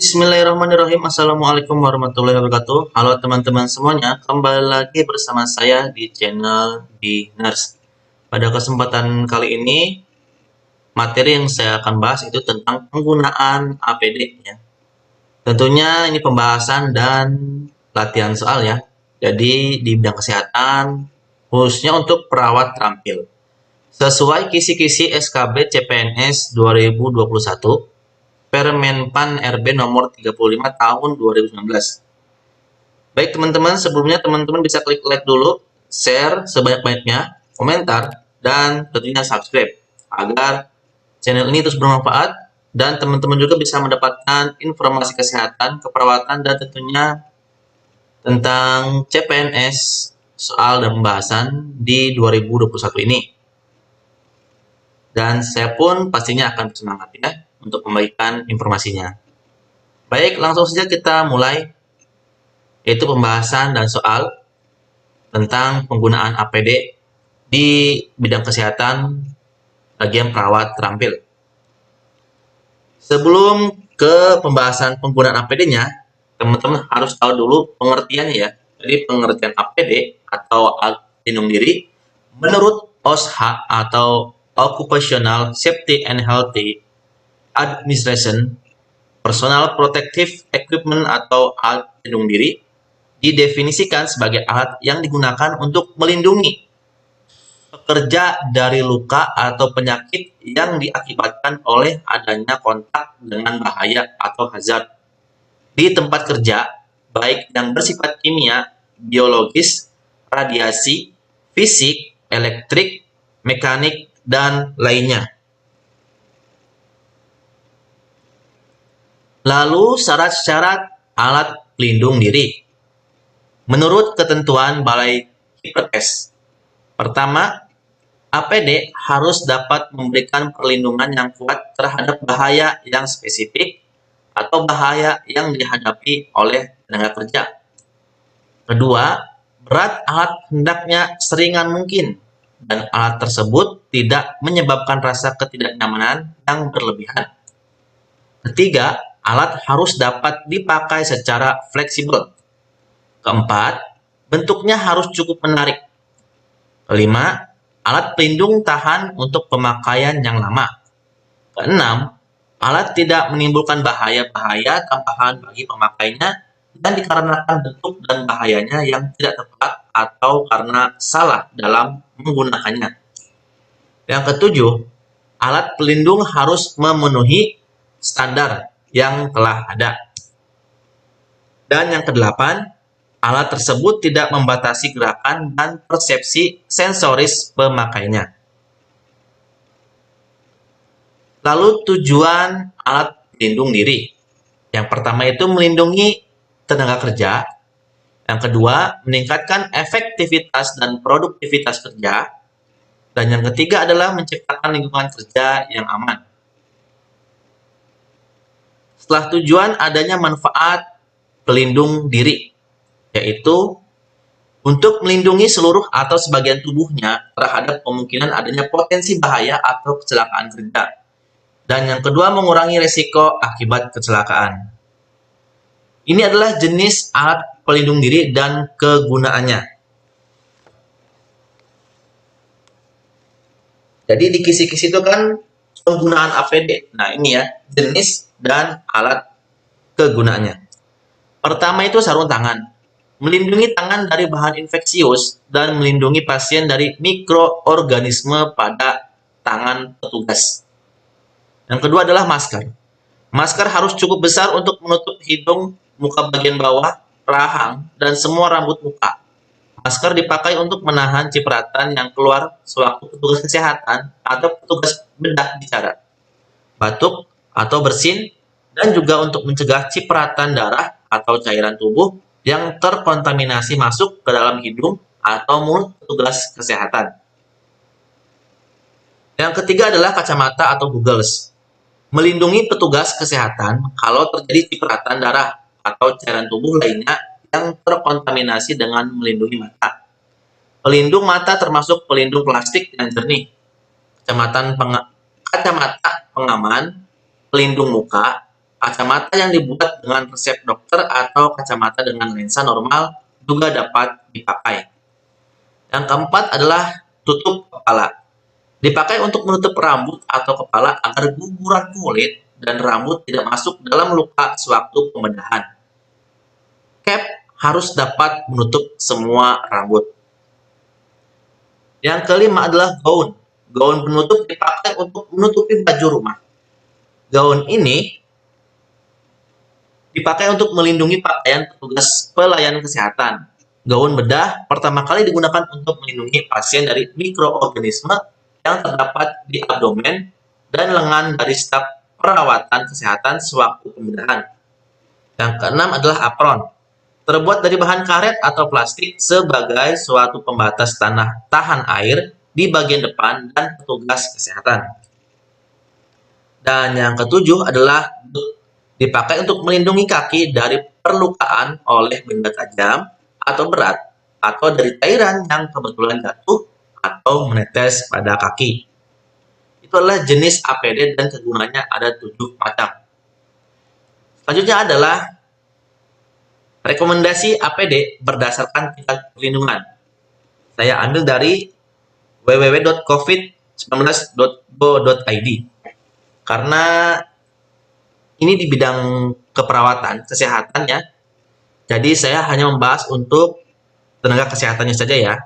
Bismillahirrahmanirrahim. Assalamualaikum warahmatullahi wabarakatuh. Halo teman-teman semuanya, kembali lagi bersama saya di channel di Nurse. Pada kesempatan kali ini, materi yang saya akan bahas itu tentang penggunaan APD ya. Tentunya ini pembahasan dan latihan soal ya. Jadi di bidang kesehatan, khususnya untuk perawat terampil. Sesuai kisi-kisi SKB CPNS 2021, Permenpan RB nomor 35 tahun 2019. Baik teman-teman, sebelumnya teman-teman bisa klik like dulu, share sebanyak-banyaknya, komentar, dan tentunya subscribe agar channel ini terus bermanfaat dan teman-teman juga bisa mendapatkan informasi kesehatan, keperawatan, dan tentunya tentang CPNS soal dan pembahasan di 2021 ini. Dan saya pun pastinya akan bersemangat ya untuk membagikan informasinya. Baik, langsung saja kita mulai, yaitu pembahasan dan soal tentang penggunaan APD di bidang kesehatan bagian perawat terampil. Sebelum ke pembahasan penggunaan APD-nya, teman-teman harus tahu dulu pengertiannya ya. Jadi pengertian APD atau alat pelindung diri menurut OSHA atau Occupational Safety and Health Administration, Personal Protective Equipment atau alat pelindung diri didefinisikan sebagai alat yang digunakan untuk melindungi pekerja dari luka atau penyakit yang diakibatkan oleh adanya kontak dengan bahaya atau hazard di tempat kerja, baik yang bersifat kimia, biologis, radiasi, fisik, elektrik, mekanik, dan lainnya. Lalu syarat-syarat alat pelindung diri. Menurut ketentuan Balai Hiperkes, pertama, APD harus dapat memberikan perlindungan yang kuat terhadap bahaya yang spesifik atau bahaya yang dihadapi oleh tenaga kerja. Kedua, berat alat hendaknya seringan mungkin dan alat tersebut tidak menyebabkan rasa ketidaknyamanan yang berlebihan. Ketiga, alat harus dapat dipakai secara fleksibel. Keempat, bentuknya harus cukup menarik. Kelima, alat pelindung tahan untuk pemakaian yang lama. Keenam, alat tidak menimbulkan bahaya-bahaya tambahan bagi pemakainya dan dikarenakan bentuk dan bahayanya yang tidak tepat atau karena salah dalam menggunakannya. Yang ketujuh, alat pelindung harus memenuhi standar yang telah ada. Dan yang kedelapan, alat tersebut tidak membatasi gerakan dan persepsi sensoris pemakainya. Lalu tujuan alat pelindung diri. Yang pertama itu melindungi tenaga kerja. Yang kedua, meningkatkan efektivitas dan produktivitas kerja. Dan yang ketiga adalah menciptakan lingkungan kerja yang aman. Setelah tujuan adanya manfaat pelindung diri, yaitu untuk melindungi seluruh atau sebagian tubuhnya terhadap kemungkinan adanya potensi bahaya atau kecelakaan kerja. Dan yang kedua, mengurangi risiko akibat kecelakaan. Ini adalah jenis alat pelindung diri dan kegunaannya. Jadi di kisi-kisi itu kan penggunaan APD. Nah ini ya, jenis dan alat kegunaannya. Pertama itu sarung tangan. Melindungi tangan dari bahan infeksius dan melindungi pasien dari mikroorganisme pada tangan petugas. Yang kedua adalah masker. Masker harus cukup besar untuk menutup hidung, muka bagian bawah, rahang, dan semua rambut muka. Masker dipakai untuk menahan cipratan yang keluar sewaktu petugas kesehatan atau petugas bedah bicara, batuk atau bersin, dan juga untuk mencegah cipratan darah atau cairan tubuh yang terkontaminasi masuk ke dalam hidung atau mulut petugas kesehatan. Yang ketiga adalah kacamata atau goggles. Melindungi petugas kesehatan kalau terjadi cipratan darah atau cairan tubuh lainnya yang terkontaminasi dengan melindungi mata. Pelindung mata termasuk pelindung plastik yang jernih, kacamata pengaman, pelindung muka, Kacamata yang dibuat dengan resep dokter atau kacamata dengan lensa normal juga dapat dipakai. Yang keempat adalah tutup kepala. Dipakai untuk menutup rambut atau kepala agar guguran kulit dan rambut tidak masuk dalam luka sewaktu pembedahan. Cap harus dapat menutup semua rambut. Yang kelima adalah gaun. Gaun penutup dipakai untuk menutupi baju rumah. Gaun ini dipakai untuk melindungi pakaian petugas pelayanan kesehatan. Gaun bedah pertama kali digunakan untuk melindungi pasien dari mikroorganisme yang terdapat di abdomen dan lengan dari staf perawatan kesehatan sewaktu pembedahan. Yang keenam adalah apron. Terbuat dari bahan karet atau plastik sebagai suatu pembatas tahan air di bagian depan dan petugas kesehatan. Dan yang ketujuh adalah dipakai untuk melindungi kaki dari perlukaan oleh benda tajam atau berat, atau dari cairan yang kebetulan jatuh atau menetes pada kaki. Itu adalah jenis APD dan kegunaannya ada 7 macam. Selanjutnya adalah rekomendasi APD berdasarkan tingkat perlindungan. Saya ambil dari www.covid19.go.id karena ini di bidang keperawatan kesehatan ya. Jadi saya hanya membahas untuk tenaga kesehatannya saja ya.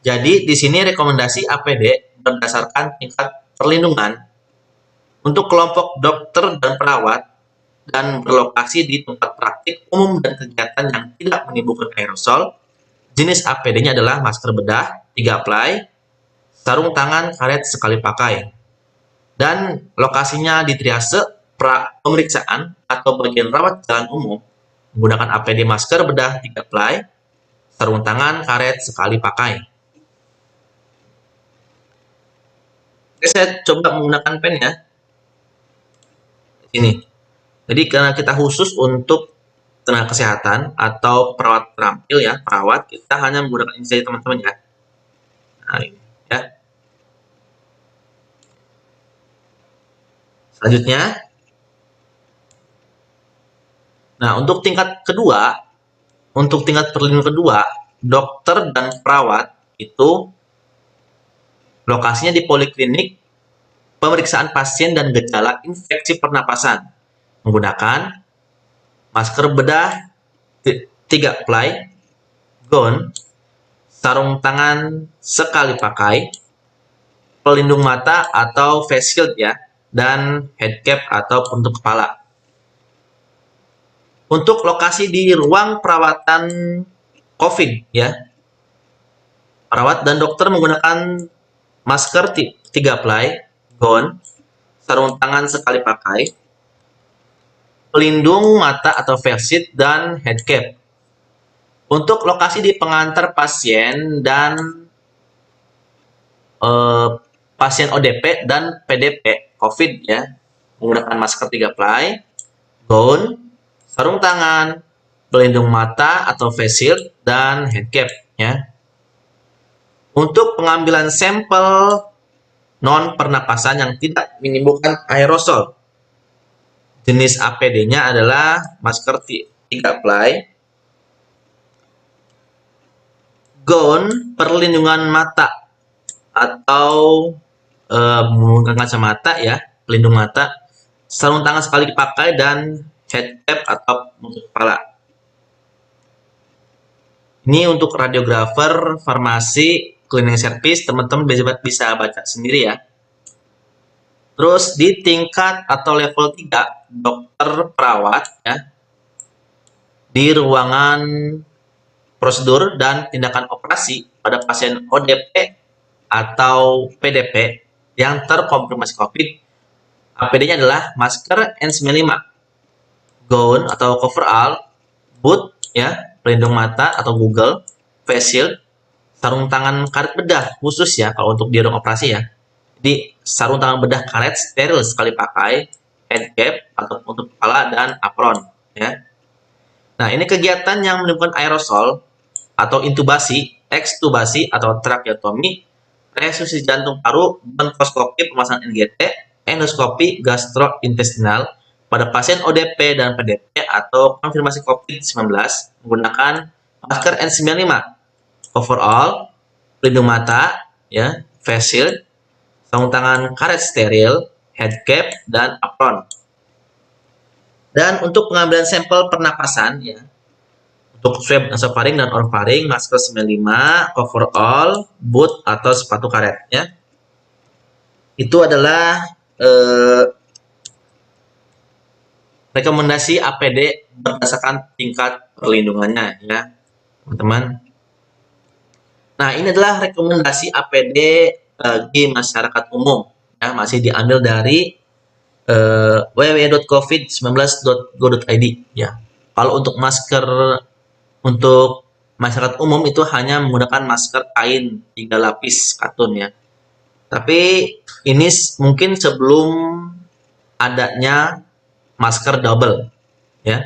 Jadi di sini rekomendasi APD berdasarkan tingkat perlindungan untuk kelompok dokter dan perawat dan berlokasi di tempat praktik umum dan kegiatan yang tidak menimbulkan aerosol. Jenis APD-nya adalah masker bedah 3 ply, sarung tangan karet sekali pakai, dan lokasinya di triase pemeriksaan atau bagian rawat jalan umum menggunakan APD masker bedah 3 ply, sarung tangan karet sekali pakai. Oke, saya coba menggunakan pen ya. Ini. Jadi karena kita khusus untuk tenaga kesehatan atau perawat terampil ya, perawat, kita hanya menggunakan ini saja teman-teman ya. Nah, ini ya. Selanjutnya, nah untuk tingkat perlindungan kedua, dokter dan perawat itu lokasinya di poliklinik, pemeriksaan pasien dan gejala infeksi pernapasan menggunakan masker bedah 3 ply, gaun, sarung tangan sekali pakai, pelindung mata atau face shield ya, dan head cap atau penutup kepala. Untuk lokasi di ruang perawatan COVID ya, perawat dan dokter menggunakan masker 3 ply, gaun, sarung tangan sekali pakai, pelindung mata atau face shield, dan head cap. Untuk lokasi di pengantar pasien dan pasien ODP dan PDP COVID ya, menggunakan masker 3 ply, gaun, sarung tangan, pelindung mata atau face shield, dan head cap ya. Untuk pengambilan sampel non pernapasan yang tidak menimbulkan aerosol, jenis APD-nya adalah masker 3 ply, gaun perlindungan mata atau menggunakan kacamata ya, pelindung mata, sarung tangan sekali dipakai, dan head cap atau penutup kepala. Ini untuk radiografer, farmasi, cleaning service, teman-teman bisa baca sendiri ya. Terus di tingkat atau level 3, dokter perawat ya, di ruangan prosedur dan tindakan operasi pada pasien ODP atau PDP yang terkonfirmasi COVID, APD-nya adalah masker N95, gaun atau coverall, boot ya, pelindung mata atau Google, face shield, sarung tangan karet bedah khusus ya kalau untuk di ruang operasi ya. Jadi sarung tangan bedah karet steril sekali pakai, head cap atau penutup kepala, dan apron ya. Nah, ini kegiatan yang menimbulkan aerosol atau intubasi, ekstubasi atau tracheotomi, resusitasi jantung paru, bronkoskopi pemasangan NGT, endoskopi gastrointestinal, pada pasien ODP dan PDP atau konfirmasi COVID-19 menggunakan masker N95, overall, pelindung mata, ya, face shield, sarung tangan karet steril, head cap, dan apron. Dan untuk pengambilan sampel pernapasan, ya, untuk swab nasofaring dan orofaring, masker 95, overall, boot atau sepatu karet, ya. Itu adalah rekomendasi APD berdasarkan tingkat perlindungannya, ya, teman-teman. Nah, ini adalah rekomendasi APD bagi masyarakat umum, ya, masih diambil dari www.covid19.go.id, ya. Kalau untuk masker untuk masyarakat umum itu hanya menggunakan masker kain 3 lapis katun, ya. Tapi ini mungkin sebelum adanya masker double, ya,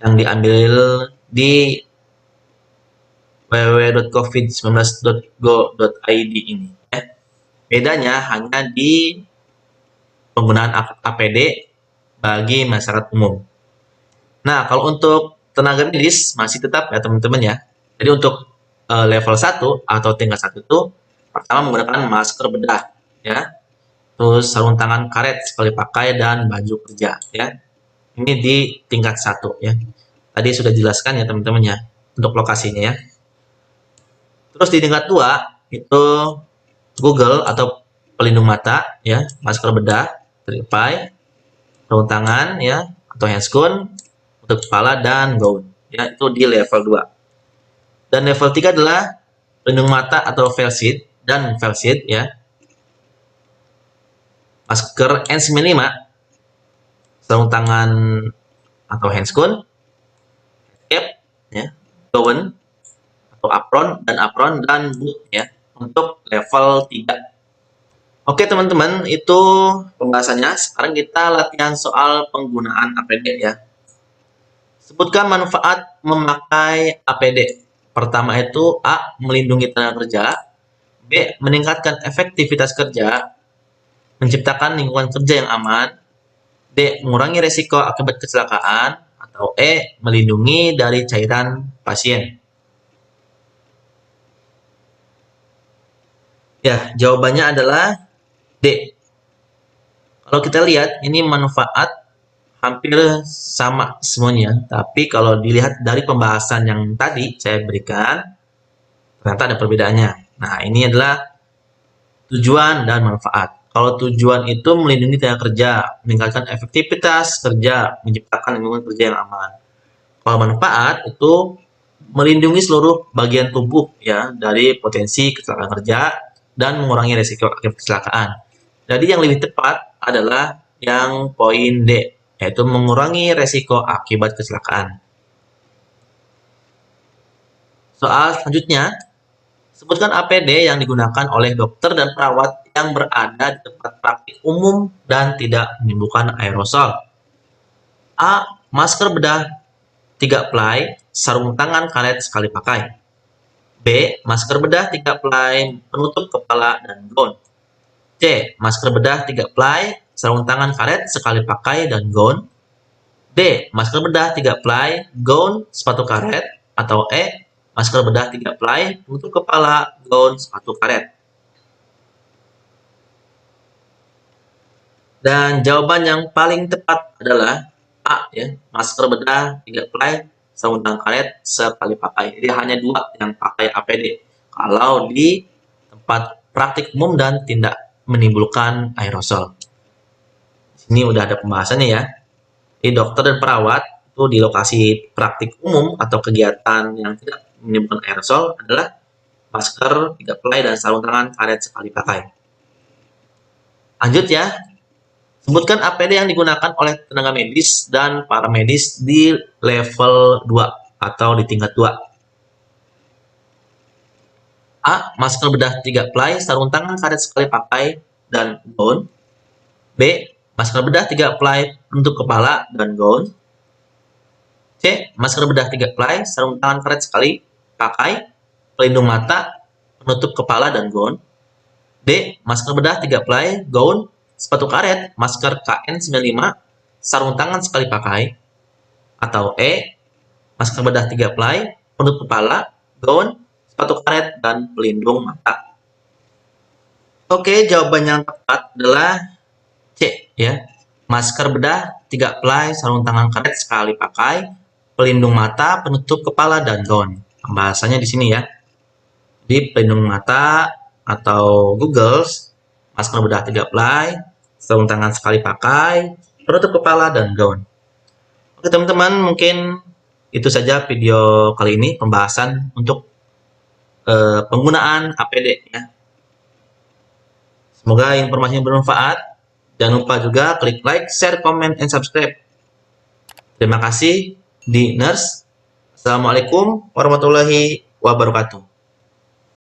yang diambil di www.covid19.go.id ini, ya. Bedanya hanya di penggunaan APD bagi masyarakat umum. Nah, kalau untuk tenaga medis masih tetap, ya, teman-teman, ya. Jadi untuk level 1 atau tingkat 1 itu pertama menggunakan masker bedah, ya. Terus sarung tangan karet sekali pakai dan baju kerja, ya. Ini di tingkat 1, ya. Tadi sudah jelaskan, ya, teman-teman, ya, untuk lokasinya, ya. Terus di tingkat 2 itu Google atau pelindung mata, ya, masker bedah, tripai, sarung tangan, ya, atau handscoon untuk kepala dan gaun, ya, itu di level 2. Dan level 3 adalah pelindung mata atau face shield dan face shield, ya. Masker N95, sarung tangan atau handscoon, cap, ya, gaun atau apron dan boot, ya, untuk level 3. Oke, teman-teman, itu pembahasannya. Sekarang kita latihan soal penggunaan APD, ya. Sebutkan manfaat memakai APD. Pertama itu A. Melindungi tenaga kerja, B. Meningkatkan efektivitas kerja, menciptakan lingkungan kerja yang aman, D. Mengurangi resiko akibat kecelakaan, atau E. Melindungi dari cairan pasien. Ya, jawabannya adalah D. Kalau kita lihat, ini manfaat hampir sama semuanya, tapi kalau dilihat dari pembahasan yang tadi saya berikan, ternyata ada perbedaannya. Nah, ini adalah tujuan dan manfaat. Kalau tujuan itu melindungi tenaga kerja, meningkatkan efektivitas kerja, menciptakan lingkungan kerja yang aman. Kalau manfaat itu melindungi seluruh bagian tubuh, ya, dari potensi kecelakaan kerja dan mengurangi risiko akibat kecelakaan. Jadi yang lebih tepat adalah yang poin D, yaitu mengurangi risiko akibat kecelakaan. Soal selanjutnya, sebutkan APD yang digunakan oleh dokter dan perawat yang berada di tempat praktik umum dan tidak menimbulkan aerosol. A. Masker bedah 3 ply, sarung tangan karet sekali pakai. B. Masker bedah 3 ply, penutup kepala dan gaun. C. Masker bedah 3 ply, sarung tangan karet sekali pakai dan gaun. D. Masker bedah 3 ply, gaun, sepatu karet. Atau E. Masker bedah 3 ply, penutup kepala, gaun, sepatu karet. Dan jawaban yang paling tepat adalah A, ya. Masker bedah 3 ply, sarung tangan karet sekali pakai. Jadi hanya 2 yang pakai APD. Kalau di tempat praktik umum dan tidak menimbulkan aerosol. Ini udah ada pembahasannya, ya. Di dokter dan perawat itu di lokasi praktik umum atau kegiatan yang tidak menimbulkan aerosol adalah masker 3 ply dan sarung tangan karet sekali pakai. Lanjut, ya. Sebutkan APD yang digunakan oleh tenaga medis dan paramedis di level 2 atau di tingkat 2. A. Masker bedah 3 ply, sarung tangan karet sekali pakai dan gaun. B. Masker bedah 3 ply, penutup kepala dan gaun. C. Masker bedah 3 ply, sarung tangan karet sekali pakai, pelindung mata, penutup kepala dan gaun. D. Masker bedah 3 ply, gaun, sepatu karet, masker KN95, sarung tangan sekali pakai. Atau E, masker bedah 3 ply, penutup kepala, gaun, sepatu karet, dan pelindung mata. Oke, jawaban yang tepat adalah C, ya. Masker bedah 3 ply, sarung tangan karet sekali pakai, pelindung mata, penutup kepala, dan gaun. Pembahasannya di sini ya. Di pelindung mata atau goggles, masker bedah 3 ply, sarung tangan sekali pakai, penutup kepala, dan gaun. Oke teman-teman, mungkin itu saja video kali ini, pembahasan untuk penggunaan APD ya. Semoga informasinya bermanfaat. Jangan lupa juga klik like, share, comment, and subscribe. Terima kasih di Nurse. Assalamualaikum warahmatullahi wabarakatuh.